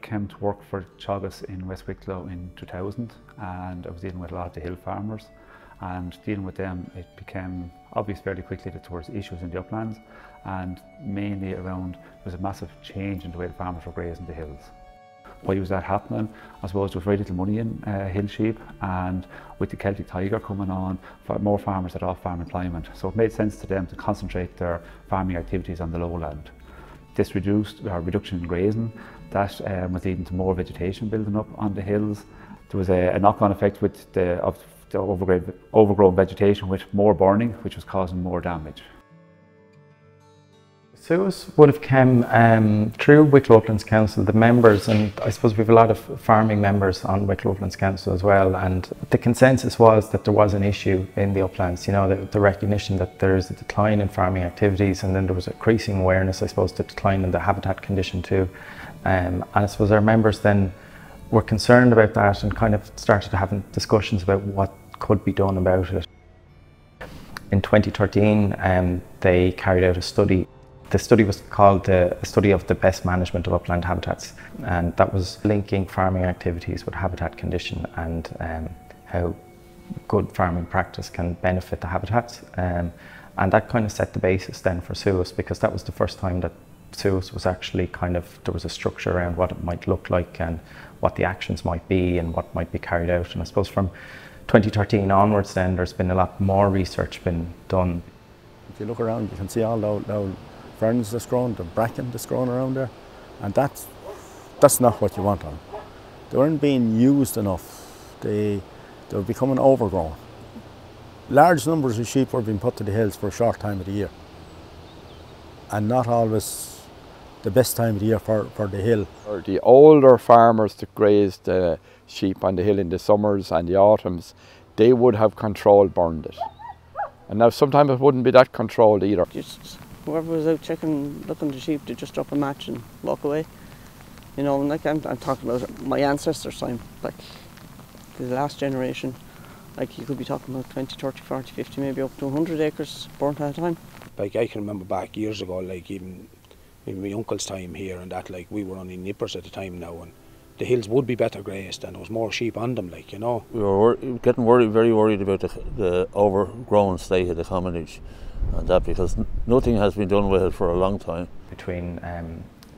came to work for Teagasc in West Wicklow in 2000, and I was dealing with a lot of the hill farmers, and dealing with them it became obvious fairly quickly that there was issues in the uplands, and mainly around there was a massive change in the way the farmers were grazing the hills. Why was that happening? I suppose there was very little money in hill sheep, and with the Celtic tiger coming on, more farmers had off-farm employment, so it made sense to them to concentrate their farming activities on the lowland. This reduction in grazing, that was leading to more vegetation building up on the hills. There was a knock-on effect with the overgrown vegetation with more burning, which was causing more damage. SUAS would have come through Wicklow Uplands Council, the members, and I suppose we have a lot of farming members on Wicklow Uplands Council as well, and the consensus was that there was an issue in the uplands, you know, the recognition that there is a decline in farming activities, and then there was increasing awareness, I suppose, the decline in the habitat condition too. And I suppose our members then were concerned about that and kind of started having discussions about what could be done about it. In 2013, they carried out a study. The study was called a study of the best management of upland habitats, and that was linking farming activities with habitat condition and how good farming practice can benefit the habitats. And that kind of set the basis then for SUAS, because that was the first time that SUAS was actually there was a structure around what it might look like and what the actions might be and what might be carried out. And I suppose from 2013 onwards then there's been a lot more research been done. If you look around you can see all the ferns that's grown, the bracken that's grown around there, and that's not what you want on. They weren't being used enough. They were becoming overgrown. Large numbers of sheep were being put to the hills for a short time of the year, and not always the best time of the year for the hill. The older farmers that grazed the sheep on the hill in the summers and the autumns, they would have burned it. And now sometimes it wouldn't be that controlled either. Whoever was out checking, looking at the sheep, they just drop a match and walk away. You know, and like I'm talking about my ancestors' time, like the last generation, like you could be talking about 20, 30, 40, 50, maybe up to 100 acres burnt at a time. Like I can remember back years ago, like even in my uncle's time here and that, like we were only nippers at the time now, and the hills would be better grazed and there was more sheep on them, like, you know. We were getting very worried about the overgrown state of the commonage and that, because nothing has been done with it for a long time. Between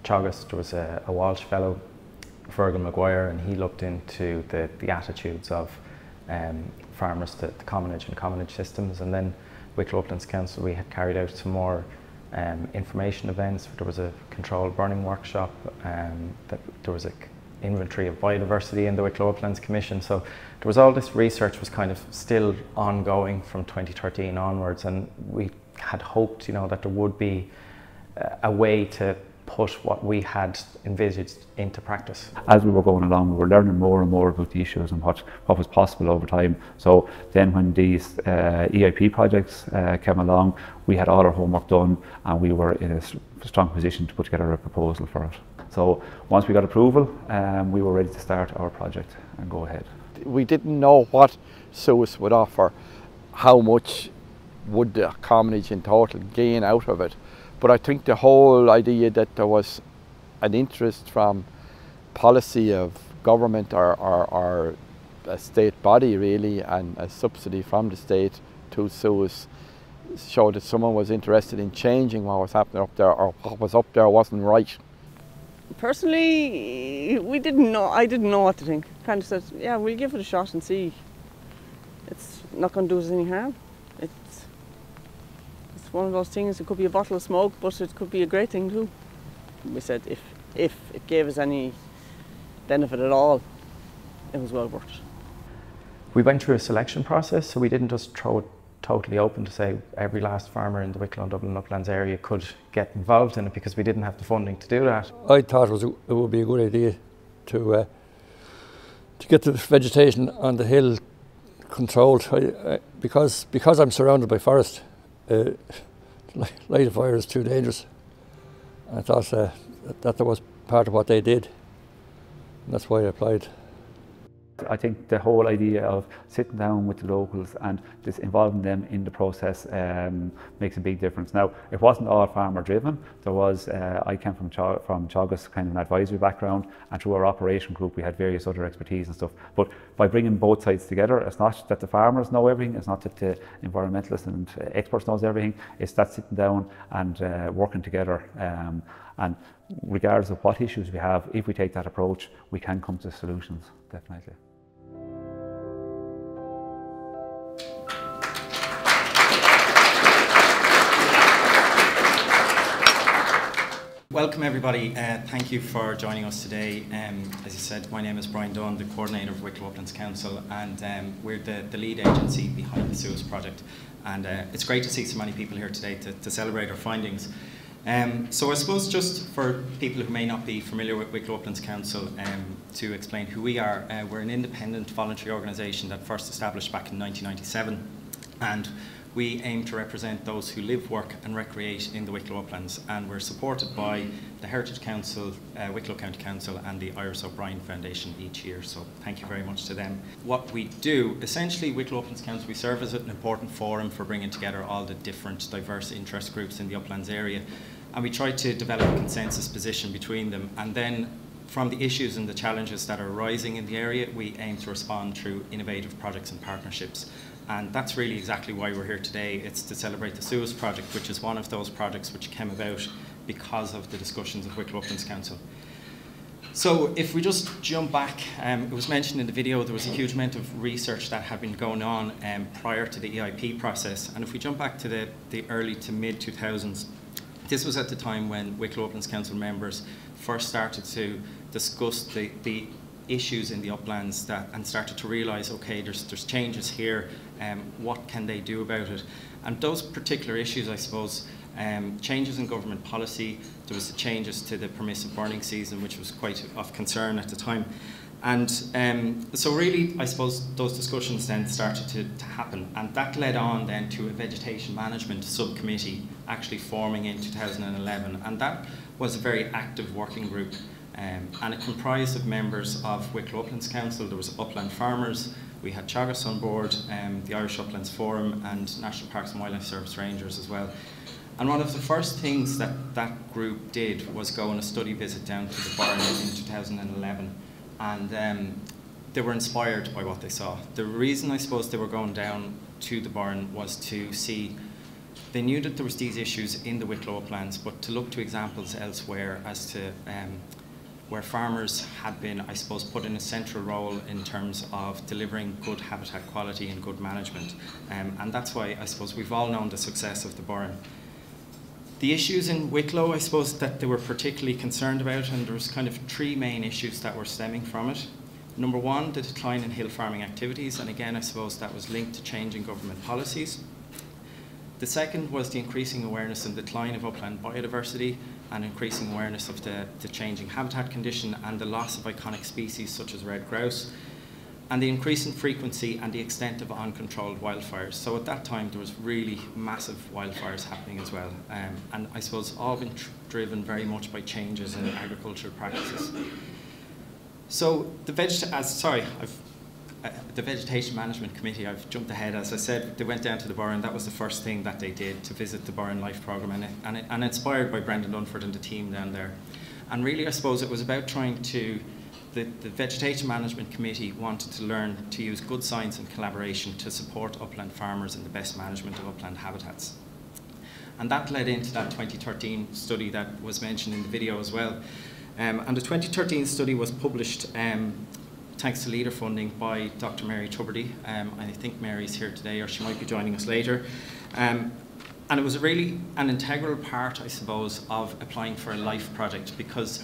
Teagasc, there was a Walsh fellow, Fergal Maguire, and he looked into the attitudes of farmers to the commonage and commonage systems, and then Wicklow Uplands Council, we had carried out some more information events. There was a controlled burning workshop, there was an inventory of biodiversity in the Wicklow Uplands Commission, so there was all this research was kind of still ongoing from 2013 onwards, and we had hoped, you know, that there would be a way to put what we had envisaged into practice. As we were going along, we were learning more and more about the issues and what was possible over time. So then when these EIP projects came along, we had all our homework done and we were in a strong position to put together a proposal for it. So once we got approval, we were ready to start our project and go ahead. We didn't know what SUAS would offer, how much would the commonage in total gain out of it. But I think the whole idea that there was an interest from policy of government or a state body really, and a subsidy from the state to SUAS showed that someone was interested in changing what was happening up there, or what was up there wasn't right. Personally, I didn't know what to think. Kind of said, yeah, we'll give it a shot and see. It's not going to do us any harm. It's one of those things. It could be a bottle of smoke, but it could be a great thing too. We said if it gave us any benefit at all, it was well worth it. We went through a selection process, so we didn't just throw it totally open to say every last farmer in the Wicklow and Dublin Uplands area could get involved in it, because we didn't have the funding to do that. I thought it would be a good idea to get the vegetation on the hill controlled, because I'm surrounded by forest. Light of fire is too dangerous. I thought that was part of what they did, and that's why I applied. I think the whole idea of sitting down with the locals and just involving them in the process makes a big difference. Now, it wasn't all farmer driven. There was, I came from Teagasc, kind of an advisory background, and through our operation group we had various other expertise and stuff. But by bringing both sides together, it's not that the farmers know everything, it's not that the environmentalists and experts knows everything, it's that sitting down and working together. And regardless of what issues we have, if we take that approach, we can come to solutions, definitely. Welcome everybody, thank you for joining us today. As you said, my name is Brian Dunne, the coordinator of Wicklow Uplands Council, and we're the lead agency behind the SUAS project. And it's great to see so many people here today to celebrate our findings. So I suppose just for people who may not be familiar with Wicklow Uplands Council, to explain who we are, we're an independent voluntary organisation that first established back in 1997, and we aim to represent those who live, work and recreate in the Wicklow Uplands, and we're supported by the Heritage Council, Wicklow County Council and the Iris O'Brien Foundation each year, so thank you very much to them. What we do, essentially Wicklow Uplands Council, we serve as an important forum for bringing together all the different diverse interest groups in the Uplands area, and we try to develop a consensus position between them, and then from the issues and the challenges that are arising in the area, we aim to respond through innovative projects and partnerships. And that's really exactly why we're here today. It's to celebrate the SUAS project, which is one of those projects which came about because of the discussions of Wicklow Uplands Council. So if we just jump back, it was mentioned in the video there was a huge amount of research that had been going on prior to the EIP process. And if we jump back to the early to mid 2000s, this was at the time when Wicklow Uplands Council members first started to discuss the issues in the uplands and started to realise, okay, there's changes here, what can they do about it? And those particular issues, I suppose, changes in government policy, there was the changes to the permissive burning season, which was quite of concern at the time. And so really, I suppose, those discussions then started to happen, and that led on then to a vegetation management subcommittee actually forming in 2011, and that was a very active working group. And it comprised of members of Wicklow Uplands Council. There was upland farmers, we had Teagasc on board, the Irish Uplands Forum and National Parks and Wildlife Service rangers as well. And one of the first things that group did was go on a study visit down to the Burren in 2011, and they were inspired by what they saw. The reason I suppose they were going down to the Burren was to see, they knew that there was these issues in the Wicklow Uplands, but to look to examples elsewhere as to where farmers had been, I suppose, put in a central role in terms of delivering good habitat quality and good management. And that's why, I suppose, we've all known the success of the Burren. The issues in Wicklow, I suppose, that they were particularly concerned about, and there was kind of three main issues that were stemming from it. Number one, the decline in hill farming activities, and again, I suppose that was linked to changing government policies. The second was the increasing awareness and decline of upland biodiversity, and increasing awareness of the changing habitat condition and the loss of iconic species such as red grouse, and the increasing frequency and the extent of uncontrolled wildfires. So at that time there was really massive wildfires happening as well, and I suppose all been driven very much by changes in agricultural practices. So the Vegetation Management Committee, I've jumped ahead, as I said, they went down to the Burren. That was the first thing that they did, to visit the Burren Life Programme, and inspired by Brendan Dunford and the team down there. And really, I suppose it was about trying to, the Vegetation Management Committee wanted to learn to use good science and collaboration to support upland farmers in the best management of upland habitats. And that led into that 2013 study that was mentioned in the video as well. And the 2013 study was published thanks to leader funding by Dr. Mary Tuberty. I think Mary's here today, or she might be joining us later. And it was really an integral part, I suppose, of applying for a LIFE project, because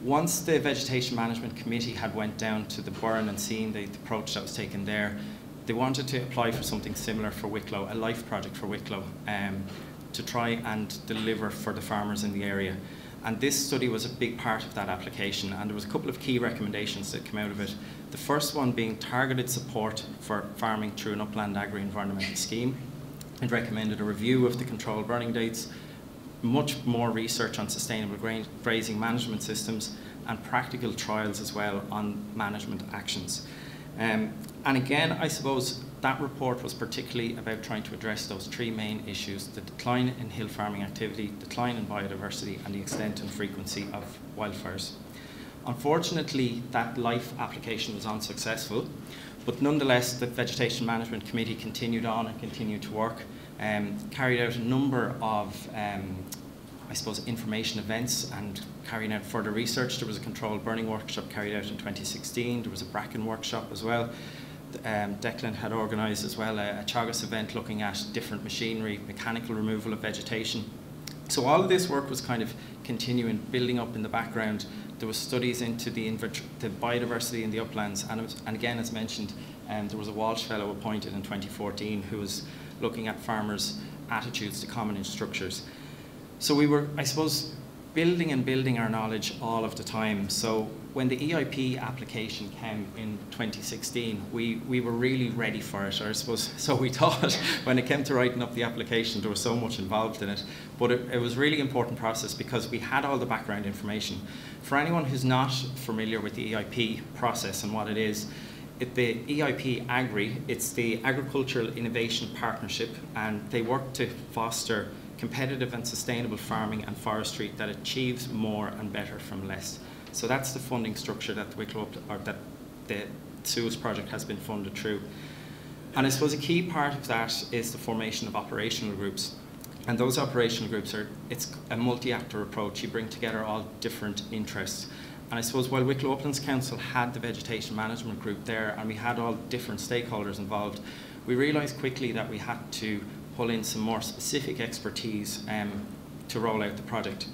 once the Vegetation Management Committee had went down to the Burren and seen the approach that was taken there, they wanted to apply for something similar for Wicklow, a LIFE project for Wicklow, to try and deliver for the farmers in the area. And this study was a big part of that application, and there was a couple of key recommendations that came out of it. The first one being targeted support for farming through an upland agri-environmental scheme. It recommended a review of the controlled burning dates, much more research on sustainable grazing management systems, and practical trials as well on management actions. And again, I suppose that report was particularly about trying to address those three main issues: the decline in hill farming activity, decline in biodiversity, and the extent and frequency of wildfires. Unfortunately, that LIFE application was unsuccessful, but nonetheless, the Vegetation Management Committee continued on and continued to work, carried out a number of, I suppose, information events and carrying out further research. There was a controlled burning workshop carried out in 2016. There was a bracken workshop as well. Declan had organised as well a Teagasc event looking at different machinery, mechanical removal of vegetation. So all of this work was kind of continuing, building up in the background. There was studies into the biodiversity in the uplands, and again, as mentioned, there was a Walsh Fellow appointed in 2014 who was looking at farmers' attitudes to common structures. So we were, I suppose, building our knowledge all of the time. So when the EIP application came in 2016, we were really ready for it, or I suppose, so we thought. When it came to writing up the application, there was so much involved in it, but it was a really important process because we had all the background information. For anyone who's not familiar with the EIP process and what it is, the EIP-AGRI, it's the Agricultural Innovation Partnership, and they work to foster competitive and sustainable farming and forestry that achieves more and better from less. So that's the funding structure that the SUAS project has been funded through. And I suppose a key part of that is the formation of operational groups. And those operational groups it's a multi-actor approach. You bring together all different interests. And I suppose while Wicklow Uplands Council had the vegetation management group there and we had all different stakeholders involved, we realised quickly that we had to pull in some more specific expertise to roll out the project.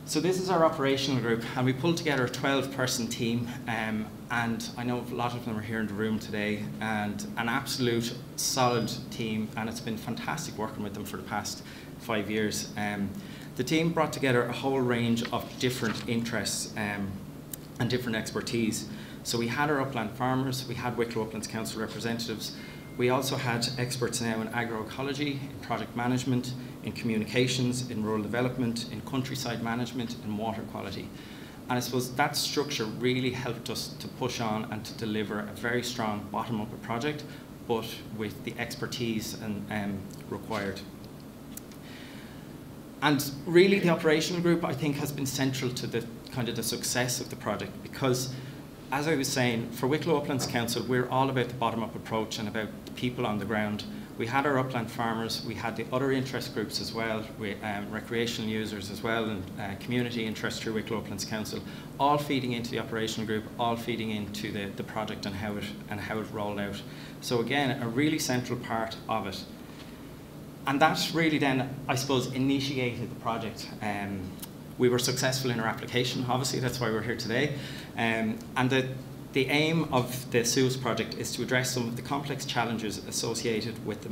So this is our operational group, and we pulled together a 12-person team, and I know a lot of them are here in the room today, and an absolute solid team, and it's been fantastic working with them for the past 5 years. The team brought together a whole range of different interests and different expertise. So we had our upland farmers, we had Wicklow Uplands Council representatives, we also had experts now in agroecology, in project management, in communications, in rural development, in countryside management, in water quality. And I suppose that structure really helped us to push on and to deliver a very strong bottom-up project, but with the expertise required. And really the operational group, I think, has been central to the kind of the success of the project, because as I was saying, for Wicklow Uplands Council, we're all about the bottom-up approach and about the people on the ground. We had our upland farmers, we had the other interest groups as well, recreational users as well, and community interest through Wicklow Uplands Council, all feeding into the operational group, all feeding into the project and how it rolled out. So again, a really central part of it. And that really then, I suppose, initiated the project. We were successful in our application, obviously, that's why we're here today. And the aim of the SUAS project is to address some of the complex challenges associated with the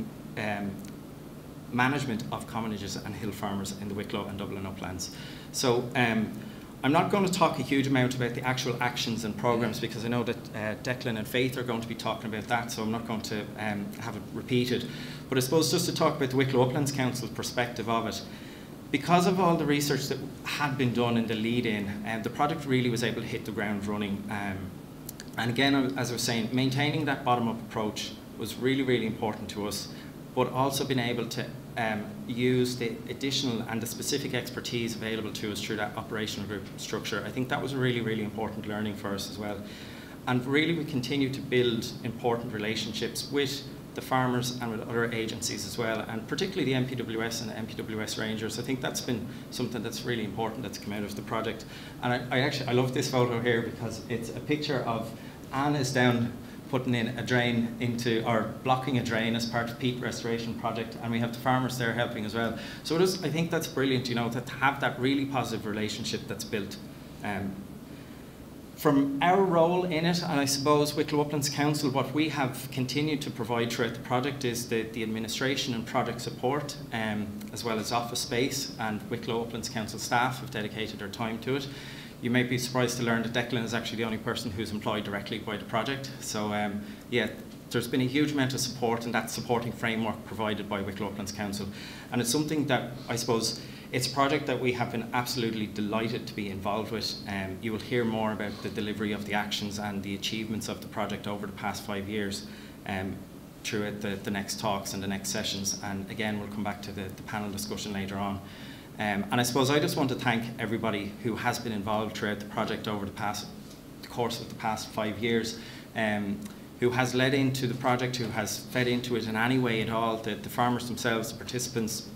management of commonages and hill farmers in the Wicklow and Dublin Uplands. So I'm not going to talk a huge amount about the actual actions and programs, because I know that Declan and Faith are going to be talking about that, so I'm not going to have it repeated. But I suppose just to talk about the Wicklow Uplands Council's perspective of it, because of all the research that had been done in the lead-in, the project really was able to hit the ground running. And again, as I was saying, maintaining that bottom-up approach was really, really important to us, but also being able to use the additional and the specific expertise available to us through that operational group structure. I think that was a really, really important learning for us as well. And really, we continue to build important relationships with the farmers and with other agencies as well, and particularly the MPWS and the MPWS Rangers. I think that's been something that's really important that's come out of the project. And I love this photo here because it's a picture of Anne is down putting in a drain into, or blocking a drain as part of peat restoration project, and we have the farmers there helping as well. So I think that's brilliant, you know, to have that really positive relationship that's built. From our role in it, and I suppose Wicklow Uplands Council, what we have continued to provide throughout the project is the administration and project support, as well as office space, and Wicklow Uplands Council staff have dedicated their time to it. You may be surprised to learn that Declan is actually the only person who's employed directly by the project. So yeah, there's been a huge amount of support, and that supporting framework provided by Wicklow Uplands Council. And it's something that I suppose It's a project that we have been absolutely delighted to be involved with. You will hear more about the delivery of the actions and the achievements of the project over the past 5 years throughout the next talks and the next sessions, and again we'll come back to the panel discussion later on. And I suppose I just want to thank everybody who has been involved throughout the project over the course of the past 5 years, who has led into the project, who has fed into it in any way at all, the farmers themselves, the participants,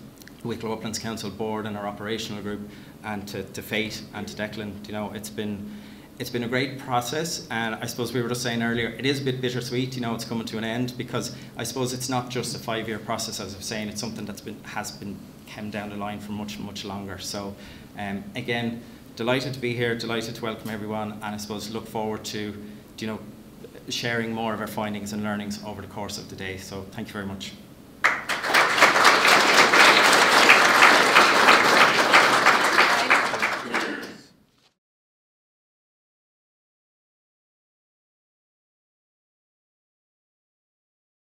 Wicklow Uplands Council board and our operational group, and to Fate and to Declan. You know, it's been a great process, and I suppose we were just saying earlier, it is a bit bittersweet, you know, it's coming to an end, because I suppose it's not just a 5-year process, as I was saying, it's something that's has been come down the line for much, much longer. So again, delighted to be here, delighted to welcome everyone, and I suppose look forward to, you know, sharing more of our findings and learnings over the course of the day. So thank you very much.